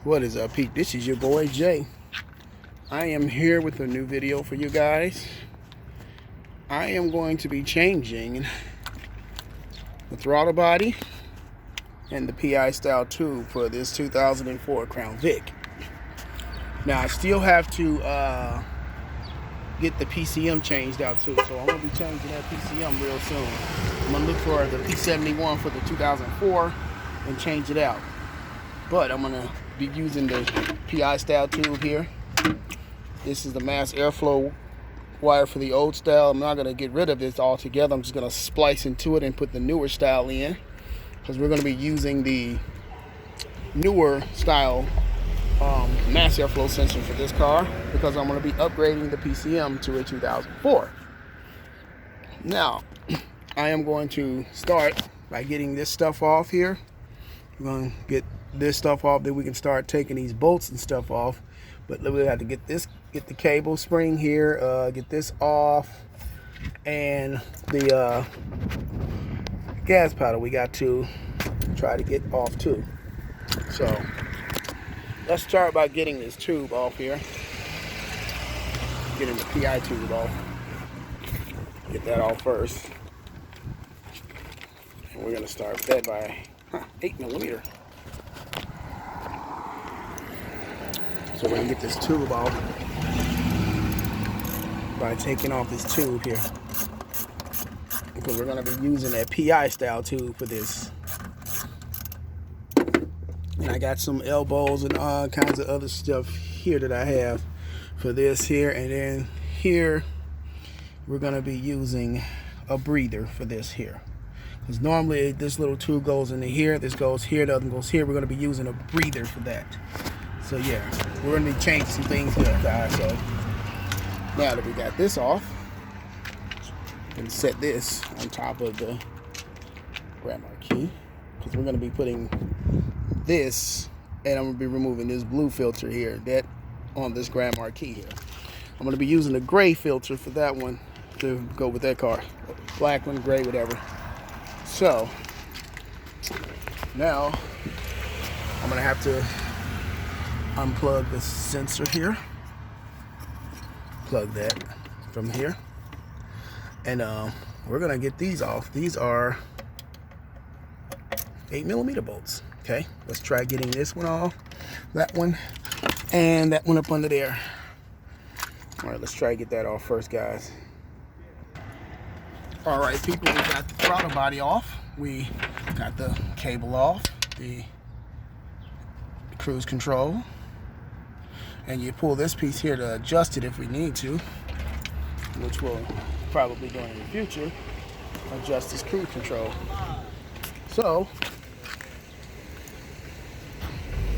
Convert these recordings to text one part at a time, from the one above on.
What is up, Pete? This is your boy Jay. I am here with a new video for you guys. I am going to be changing the throttle body and the PI style tube for this 2004 Crown Vic. Now I still have to get the PCM changed out too, so I'm going to be changing that PCM real soon. I'm going to look for the P71 for the 2004 and change it out. But I'm going to be using the PI style tube here. This is the mass airflow wire for the old style. I'm not going to get rid of this altogether. I'm just going to splice into it and put the newer style in, because we're going to be using the newer style mass airflow sensor for this car, because I'm going to be upgrading the PCM to a 2004. Now, I am going to start by getting this stuff off here. We're going to get this stuff off, then we can start taking these bolts and stuff off. But we have to get the cable spring here, get this off, and the gas pedal we got to try to get off too. So let's start by getting this tube off here, getting the PI tube off. Get that off first, and we're gonna start that by 8mm. So we're gonna get this tube off by taking off this tube here, because we're gonna be using that PI style tube for this. And I got some elbows and all kinds of other stuff here that I have for this here. And then here we're gonna be using a breather for this here, because normally this little tube goes into here, this goes here, the other one goes here. We're gonna be using a breather for that. So yeah, we're going to be changing some things here, guys. So now that we got this off, we can set this on top of the grab marquee, because we're going to be putting this, and I'm going to be removing this blue filter here, that on this grab marquee here. I'm going to be using the gray filter for that one to go with that car. Black one, gray, whatever. So now I'm going to have to unplug the sensor here, plug that from here, and we're gonna get these off. These are 8mm bolts. Okay, let's try getting this one off, that one, and that one up under there. All right, let's try to get that off first, guys. All right, people, we got the throttle body off, we got the cable off, the cruise control, and you pull this piece here to adjust it if we need to, which we'll probably do in the future, adjust this cruise control. So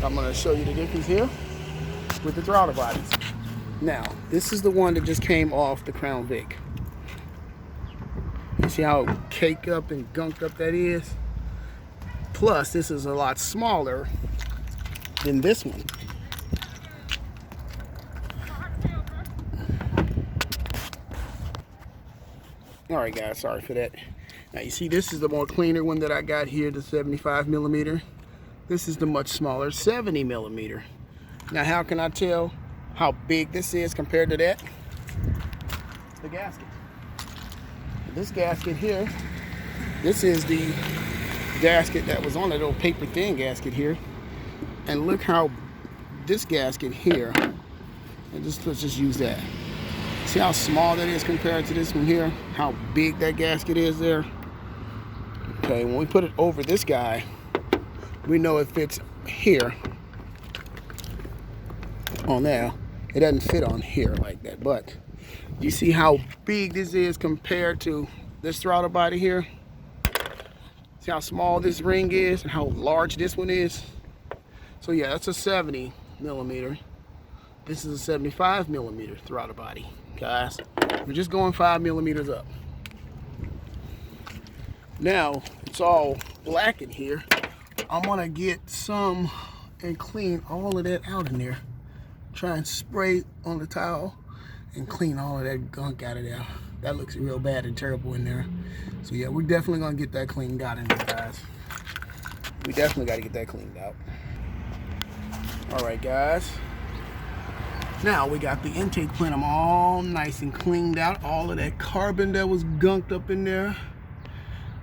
I'm going to show you the difference here with the throttle bodies. Now, this is the one that just came off the Crown Vic. You see how caked up and gunked up that is? Plus, this is a lot smaller than this one. Alright guys, sorry for that. Now you see, this is the more cleaner one that I got here, the 75mm. This is the much smaller 70mm. Now how can I tell how big this is compared to that? It's the gasket. This gasket here, this is the gasket that was on that little paper thin gasket here. And look how this gasket here, and let's just use that. See how small that is compared to this one here? How big that gasket is there? Okay, when we put it over this guy, we know it fits here on there. It doesn't fit on here like that, but you see how big this is compared to this throttle body here? See how small this ring is and how large this one is? So yeah, that's a 70mm. This is a 75mm throttle body, guys. We're just going 5mm up. Now, it's all black in here. I'm gonna get some and clean all of that out in there. Try and spray on the towel and clean all of that gunk out of there. That looks real bad and terrible in there. So yeah, we're definitely gonna get that cleaned out in there, guys. We definitely gotta get that cleaned out. Alright guys, now we got the intake plenum all nice and cleaned out. All of that carbon that was gunked up in there,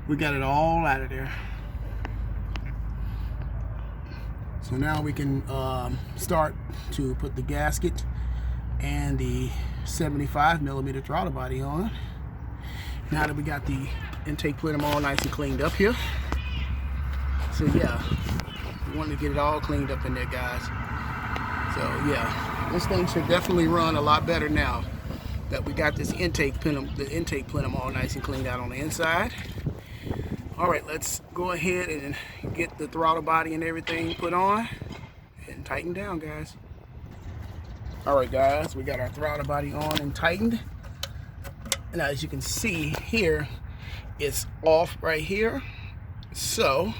we got it all out of there. So now we can start to put the gasket and the 75mm throttle body on. Now that we got the intake plenum all nice and cleaned up here. So yeah, we wanted to get it all cleaned up in there, guys. So yeah, this thing should definitely run a lot better now that we got this intake plenum all nice and cleaned out on the inside. All right, let's go ahead and get the throttle body and everything put on and tighten down, guys. All right, guys, we got our throttle body on and tightened. And as you can see here, it's off right here. So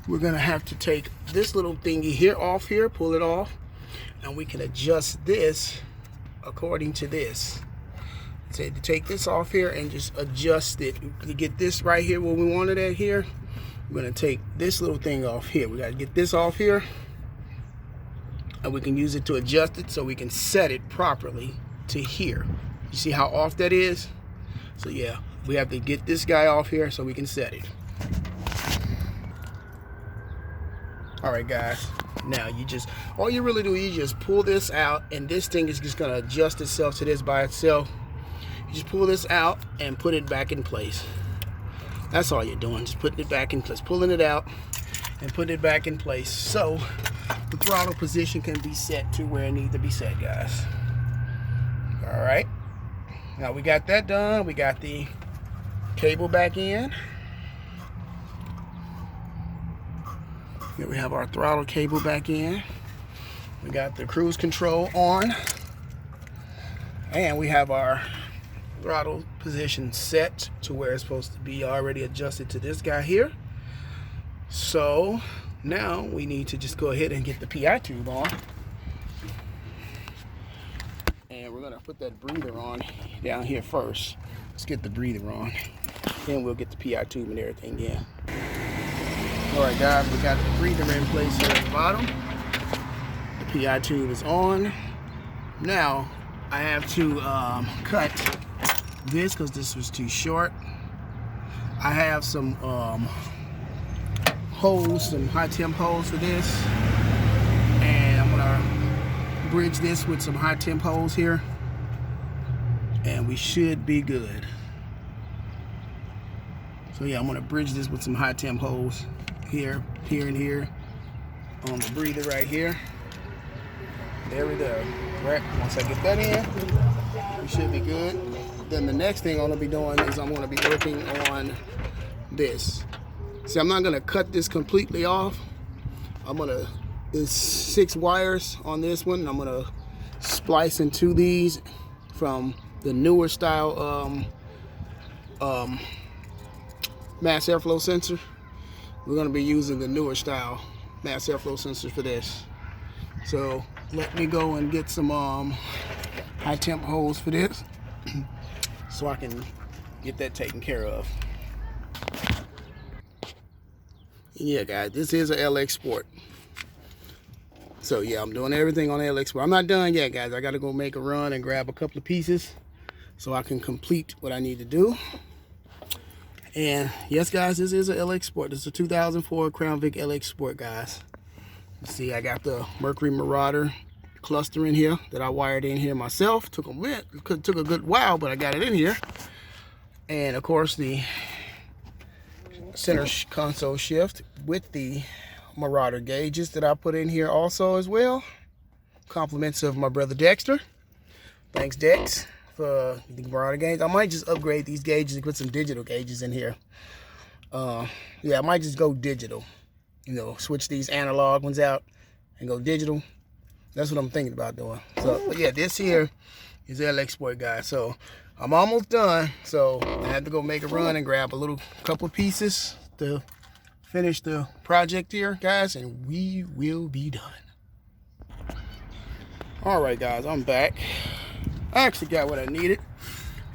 we're gonna have to take this little thingy here off here, pull it off, and we can adjust this according to this. So to take this off here and just adjust it to get this right here where we want it at here. We're gonna take this little thing off here. We gotta get this off here, and we can use it to adjust it so we can set it properly to here. You see how off that is? So yeah, we have to get this guy off here so we can set it. All right, guys. Now all you really do is you just pull this out, and this thing is just gonna adjust itself to this by itself. You just pull this out and put it back in place. That's all you're doing, just putting it back in place, pulling it out and putting it back in place so the throttle position can be set to where it needs to be set, guys. All right. Now we got that done. We got the cable back in. Here we have our throttle cable back in. We got the cruise control on. And we have our throttle position set to where it's supposed to be, already adjusted to this guy here. So now we need to just go ahead and get the PI tube on. And we're gonna put that breather on down here first. Let's get the breather on. Then we'll get the PI tube and everything in. All right, guys, we got the breather in place here at the bottom. The PI tube is on. Now I have to cut this because this was too short. I have some holes, some high temp holes for this, and I'm gonna bridge this with some high temp holes here, and we should be good. So yeah, I'm gonna bridge this with some high temp holes here, here, and here on the breather right here. There we go. Right, once I get that in, we should be good. Then the next thing I'm gonna be doing is I'm gonna be working on this. See, I'm not gonna cut this completely off. There's 6 wires on this one. I'm gonna splice into these from the newer style mass airflow sensor. We're gonna be using the newer style mass airflow sensor for this. So let me go and get some high temp holes for this so I can get that taken care of. And yeah, guys, this is a LX Sport. So yeah, I'm doing everything on LX Sport. I'm not done yet, guys. I gotta go make a run and grab a couple of pieces so I can complete what I need to do. And yes, guys, this is a LX Sport. This is a 2004 Crown Vic LX Sport, guys. You see, I got the Mercury Marauder cluster in here that I wired in here myself. Took a good while, but I got it in here. And of course, the center console shift with the Marauder gauges that I put in here also as well. Compliments of my brother Dexter. Thanks, Dex, for the Marauder gauge. I might just upgrade these gauges and put some digital gauges in here. Yeah, I might just go digital. You know, switch these analog ones out and go digital. That's what I'm thinking about doing. So, but yeah, this here is LX Sport, guys. So I'm almost done. So I had to go make a run and grab a couple of pieces to finish the project here, guys, and we will be done. All right, guys, I'm back. I actually got what I needed.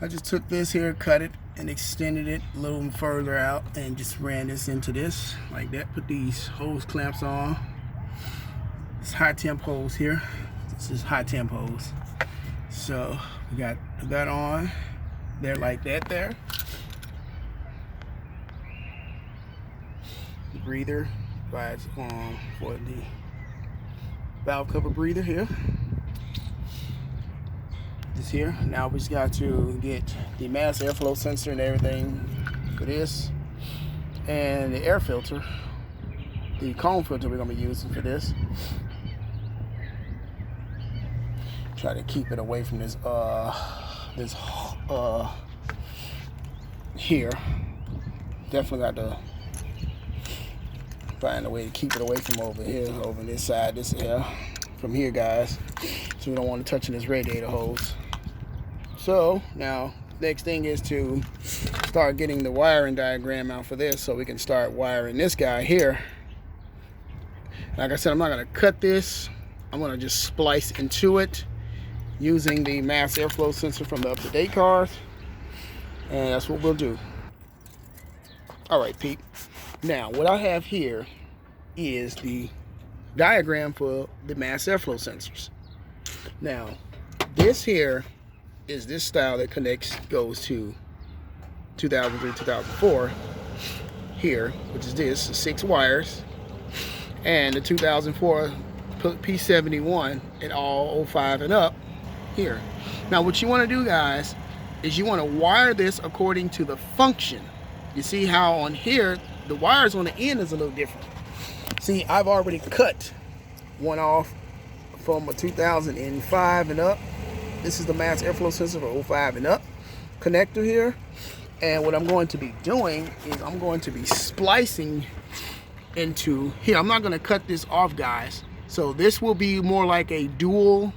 I just took this here, cut it, and extended it a little further out and just ran this into this like that. Put these hose clamps on It's high temp hose here. This is high temp hose. So we got that on there like that there. The breather provides for the valve cover breather here. This here. Now we just got to get the mass airflow sensor and everything for this, and the air filter, the cone filter we're gonna be using for this. Try to keep it away from this here. Definitely got to find a way to keep it away from over here, over this side, this here, from here, guys. So we don't want to touch this radiator hose. So now, next thing is to start getting the wiring diagram out for this, so we can start wiring this guy here. Like I said, I'm not gonna cut this. I'm gonna just splice into it using the mass airflow sensor from the up-to-date cars, and that's what we'll do. All right, Pete. Now, what I have here is the diagram for the mass airflow sensors. Now, this here is this style that goes to 2003, 2004 here, which is this, 6 wires, and the 2004 P71 at all 05 and up here. Now, what you want to do, guys, is you want to wire this according to the function. You see how on here the wires on the end is a little different. See, I've already cut one off from a 2005 and up. This is the mass airflow sensor for 05 and up connector here. And what I'm going to be doing is I'm going to be splicing into here. I'm not going to cut this off, guys. So this will be more like a dual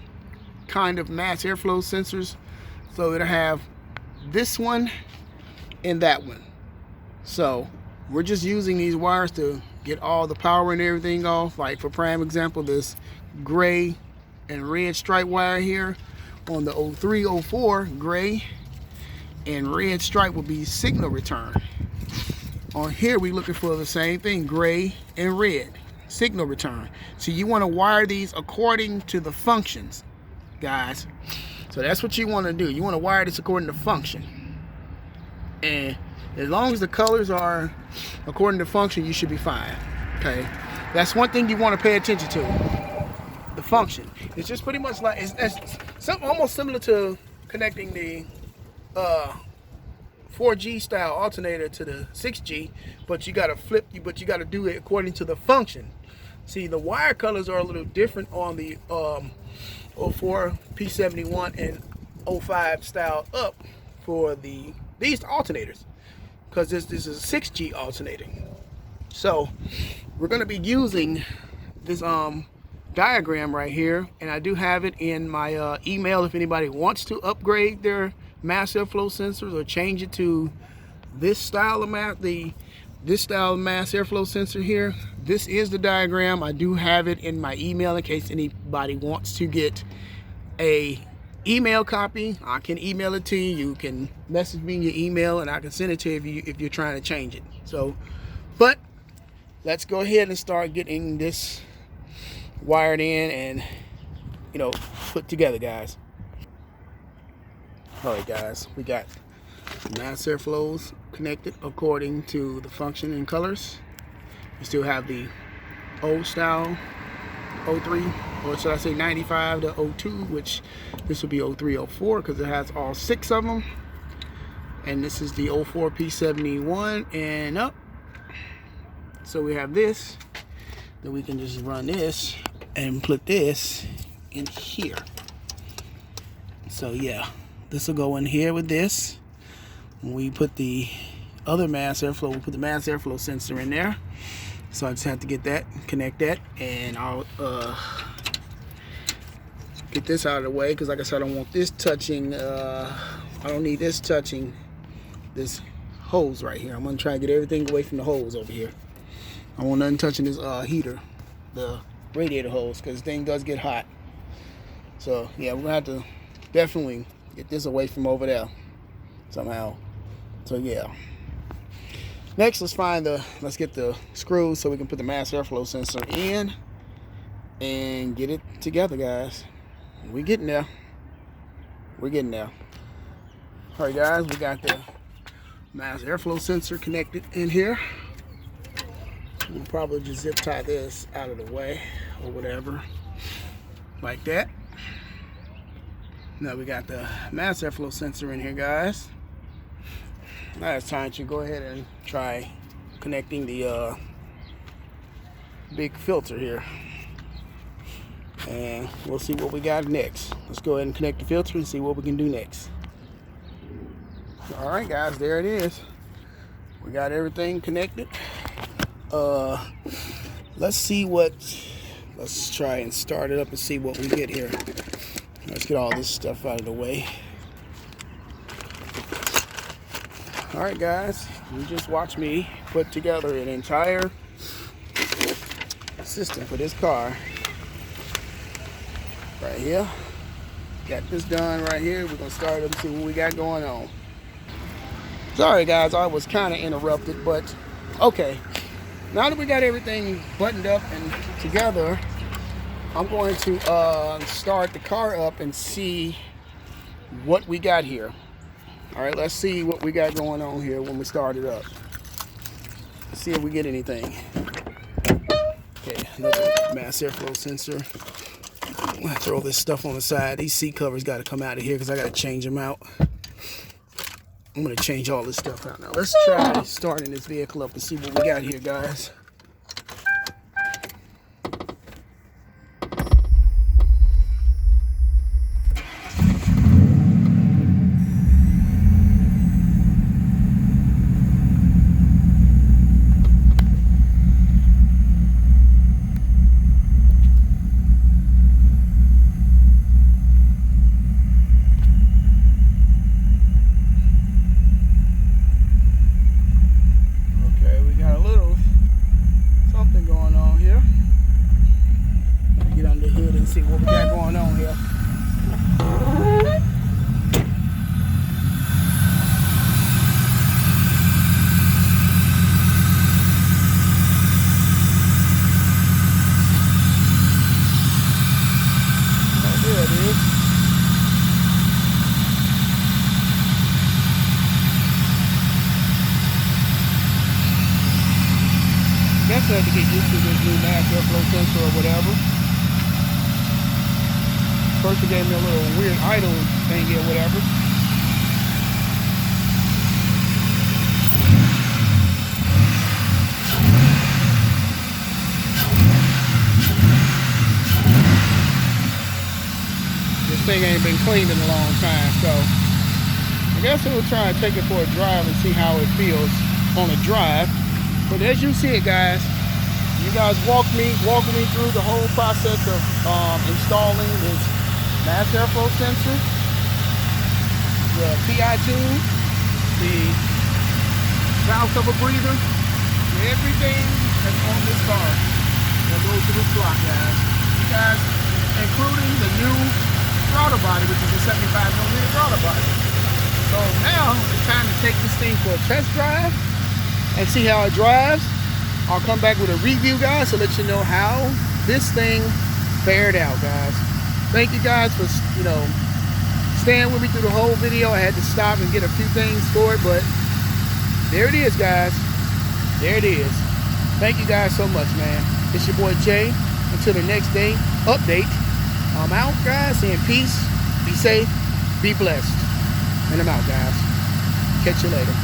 kind of mass airflow sensors. So it'll have this one and that one. So we're just using these wires to get all the power and everything off. Like for prime example, this gray and red stripe wire here on the 03, 04, gray and red stripe will be signal return. On here we're looking for the same thing, gray and red, signal return. So you want to wire these according to the functions, guys. So that's what you want to do. You want to wire this according to function. And as long as the colors are according to function, you should be fine. Okay, that's one thing you want to pay attention to. The function. It's just pretty much like it's something almost similar to connecting the 4G style alternator to the 6G, but you got to do it according to the function. See, the wire colors are a little different on the 04 P71 and 05 style up for these alternators, because this is a 6G alternator. So we're going to be using this diagram right here, and I do have it in my email if anybody wants to upgrade their mass airflow sensors or change it to this style of mass airflow sensor here. This is the diagram. I do have it in my email in case anybody wants to get a email copy. I can email it to you. You can message me in your email and I can send it to you if you're trying to change it. So, but let's go ahead and start getting this wired in and, you know, put together, guys. All right, guys, we got the mass airflows connected according to the function and colors. We still have the old style 03, or should I say 95 to 02, which this will be 03, 04 because it has all 6 of them. And this is the 04 P71 and up. So we have this, then we can just run this and put this in here. So yeah, this will go in here with this. When we put the other mass airflow, we'll put the mass airflow sensor in there. So I just have to get that, connect that, and I'll get this out of the way because, like I said, I don't want this touching. I don't need this touching this hose right here. I'm gonna try to get everything away from the hose over here. I want nothing touching this heater, the radiator hose, because this thing does get hot. So yeah, we're gonna have to definitely get this away from over there somehow. So yeah. Next, let's get the screws so we can put the mass airflow sensor in. and get it together, guys. We're getting there. We're getting there. All right, guys, we got the MAF airflow sensor connected in here. We'll probably just zip tie this out of the way or whatever, like that. Now we got the MAF airflow sensor in here, guys. Now it's time to go ahead and try connecting the big filter here. And we'll see what we got next. Let's go ahead and connect the filter and see what we can do next. All right, guys, there it is. We got everything connected. Let's try and start it up and see what we get here. Let's get all this stuff out of the way. All right, guys, you just watch me put together an entire system for this car right here. Got this done right here. We're gonna start up and see what we got going on. Sorry, guys, I was kind of interrupted, but okay. Now that we got everything buttoned up and together, I'm going to start the car up and see what we got here. All right, let's see what we got going on here when we start it up. Let's see if we get anything. Okay, another MAF airflow sensor. I'm gonna throw this stuff on the side. These seat covers got to come out of here because I got to change them out. I'm gonna change all this stuff out now. Let's try starting this vehicle up and see what we got here, guys. See what we got going on here. Oh, there it is. Guess I have to get used to this new MAF airflow sensor or whatever. First it gave me a little weird idle thing or whatever. This thing ain't been cleaned in a long time, so I guess we'll try and take it for a drive and see how it feels on a drive. But as you see it, guys, you guys walk me through the whole process of installing this MAF airflow sensor, the PI tube, the valve cover breather, everything that's on this car that goes to this block, guys. You guys, including the new throttle body, which is a 75mm throttle body. So now it's time to take this thing for a test drive and see how it drives. I'll come back with a review, guys, to let you know how this thing fared out, guys. Thank you guys for, staying with me through the whole video. I had to stop and get a few things for it, but there it is, guys. There it is. Thank you guys so much, man. It's your boy Jay. Until the next day update, I'm out, guys. Saying peace, be safe, be blessed. And I'm out, guys. Catch you later.